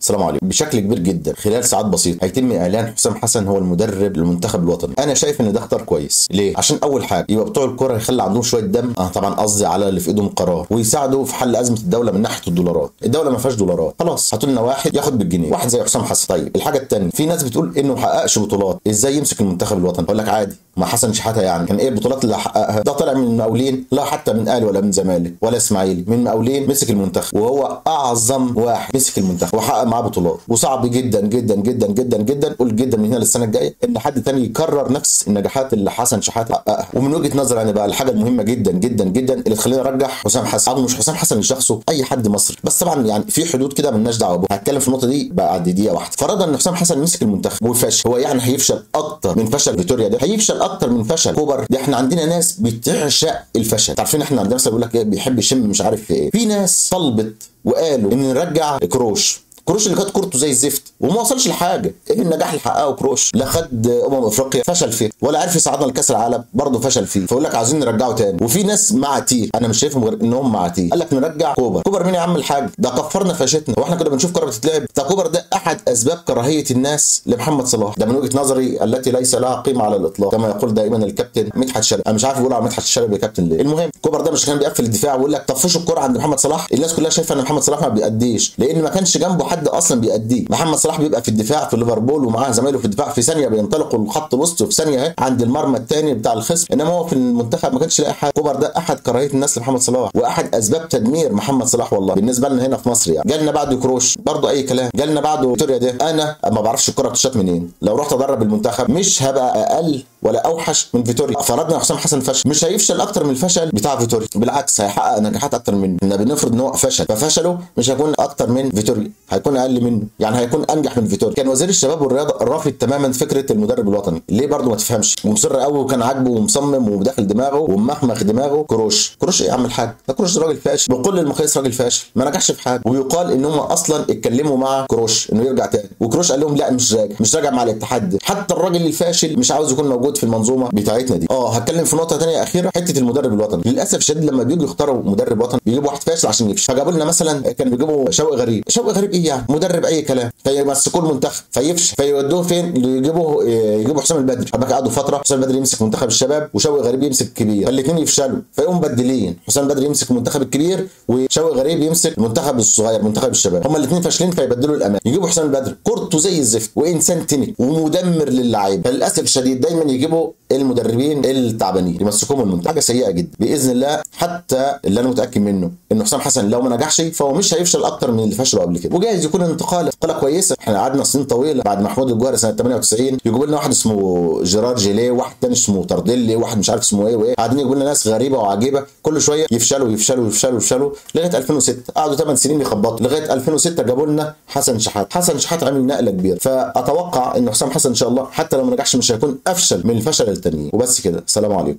السلام عليكم. بشكل كبير جدا خلال ساعات بسيطه هيتم اعلان حسام حسن هو المدرب للمنتخب الوطني. انا شايف ان ده اختيار كويس. ليه؟ عشان اول حاجه يبقى بتوع الكره يخلي عندهم شويه دم، طبعا قصدي على اللي في ايدهم قرار، ويساعدوا في حل ازمه الدوله من ناحيه الدولارات. الدوله ما فيهاش دولارات، خلاص هاتوا لنا واحد ياخد بالجنيه، واحد زي حسام حسن. طيب الحاجه الثانيه، في ناس بتقول انه ما حققش بطولات، ازاي يمسك المنتخب الوطني؟ اقول لك عادي، ما حسن شحاته يعني كان ايه البطولات اللي حققها؟ ده طالع من المقاولين، لا حتى من اهلي ولا من زمالك ولا اسماعيلي، من المقاولين مسك المنتخب، وهو اعظم واحد مسك المنتخب وحقق معاه بطولات. وصعب جدا جدا جدا جدا جدا، قول جدا من هنا للسنه الجايه، ان حد تاني يكرر نفس النجاحات اللي حسن شحاته حققها. ومن وجهه نظري انا بقى الحاجه المهمه جدا جدا جدا اللي تخليني ارجح حسام حسن، او مش حسام حسن لشخصه، اي حد مصري، بس طبعا يعني في حدود كده مالناش دعوه بها. هتكلم في النقطه دي بعد دقيقه واحده. فرضا ان حسام حسن مسك المنتخب وفشل، هو يعني هيفشل اكتر من فشل فيتوريا ده؟ هيفشل اكتر من فشل كوبر ده؟ احنا عندنا ناس بتعشق الفشل. عارفين احنا عندنا مثلا بيقول لك ايه، بيحب يشم مش عارف في ايه. في ناس طلبت وقالوا ان نرجع كروش اللي كانت كورته زي الزفت وما وصلش لحاجه. ايه النجاح اللي حققه كروش؟ لا خد افريقيا فشل فيه، ولا عرف يصعدنا لكاس العالم برضه فشل فيه. فيقول لك عايزين نرجعه تاني. وفي ناس مع تيه، انا مش شايفهم غير انهم مع تيه، قال لك نرجع كوبر مين يا عم الحاج؟ ده كفرنا فاشتنا، واحنا كنا بنشوف كوره بتتلعب. ده كوبر ده احد اسباب كراهيه الناس لمحمد صلاح، ده من وجهه نظري التي ليس لها قيمه على الاطلاق، كما يقول دائما الكابتن مدحت شلبي. انا مش عارف يقولوا على مدحت شلبي كابتن ليه. المهم كوبر ده مش كان بيقفل الدفاع ويقول لك طفشوا الكوره عند محمد صلاح؟ الناس كلها شايفه ان محمد صلاح ما بيأديش، لان ما كانش جنبه حد اصلا بيأديه. محمد صلاح بيبقى في الدفاع في ليفربول ومعاه زمايله في الدفاع، في ثانيه بينطلقوا الخط الوسط، في ثانيه اهي عند المرمى الثاني بتاع الخصم، انما هو في المنتخب ما كانش لاقي حاجه. كوبر ده احد كراهيه الناس لمحمد صلاح، واحد اسباب تدمير محمد صلاح والله بالنسبه لنا هنا في مصر. يعني جالنا بعده كروش برضه اي كلام، جالنا بعده فيتوريا ده. انا ما بعرفش الكره بتشات منين، لو رحت ادرب المنتخب مش هبقى اقل ولا اوحش من فيتوريا. فرضنا حسام حسن فشل، مش هيفشل اكتر من الفشل بتاع فيتوريا، بالعكس هيحقق نجاحات اكتر منه. احنا بنفرض ان هو فشل، ففشله مش هيكون اكتر من فيتوريا، هيكون اقل منه، يعني هيكون انجح من فيتوريا. كان وزير الشباب والرياضه رافض تماما فكره المدرب الوطني. ليه برضه ما تفهمش؟ ومصر قوي وكان عاجبه ومصمم وداخل دماغه ومخمخ دماغه. كروش ايه يا عم الحاج؟ ده كروش راجل فاشل بكل المقاييس، راجل فاشل ما نجحش في حاجه. ويقال ان هم اصلا اتكلموا مع كروش انه يرجع تاني، وكروش قال لهم لا مش راجع مع الاتحاد. حتى الراجل الفاشل مش عاوز يكون موجود في المنظومه بتاعتنا دي. هتكلم في نقطه ثانيه اخيره، حته المدرب الوطني. للاسف الشديد لما بييجوا يختاروا مدرب وطني بيجيبوا واحد فاشل عشان يفشل. فجابوا لنا مثلا، كانوا بيجيبوا شوقي غريب ايه يعني؟ مدرب اي كلام، فيمسكوه المنتخب فيفشل، فيودوه فين؟ يجيبوا حسام البدري. حبك قعدوا فتره حسام البدري يمسك منتخب الشباب وشوقي غريب يمسك الكبير، فالاثنين يفشلوا، فيقوم مبدلين حسام البدري يمسك المنتخب الكبير وشوقي غريب يمسك المنتخب الصغير منتخب الشباب. هما الاثنين فاشلين فيبدلوا الامان، يجيبوا حسام البدري كورته زي الزفت وانسان تنك ومدمر للاعيبه. فللاسف الشديد دايما يجيبوا المدربين التعبانين يمسكوهم المنتخب، حاجه سيئه جدا. باذن الله حتى اللي انا متاكد منه ان حسام حسن لو ما نجحش فهو مش هيفشل اكتر من اللي فشلوا قبل كده، وجايز يكون انتقاله كويسه. احنا قعدنا سنين طويله بعد محمود الجوهري سنه 98 يجيبوا لنا واحد اسمه جيرار جيليه، واحد تاني اسمه تارديلي، واحد مش عارف اسمه ايه وايه، قاعدين يجيبوا لنا ناس غريبه وعجيبه، كل شويه يفشلوا لغايه 2006 قعدوا 8 سنين يخبطوا، لغايه 2006 جابوا لنا حسن شحاته عامل نقله كبيره. فاتوقع ان حسام حسن ان شاء الله حتى لو ما نجحش مش هيكون افشل من الفشل التانيين. وبس كده، السلام عليكم.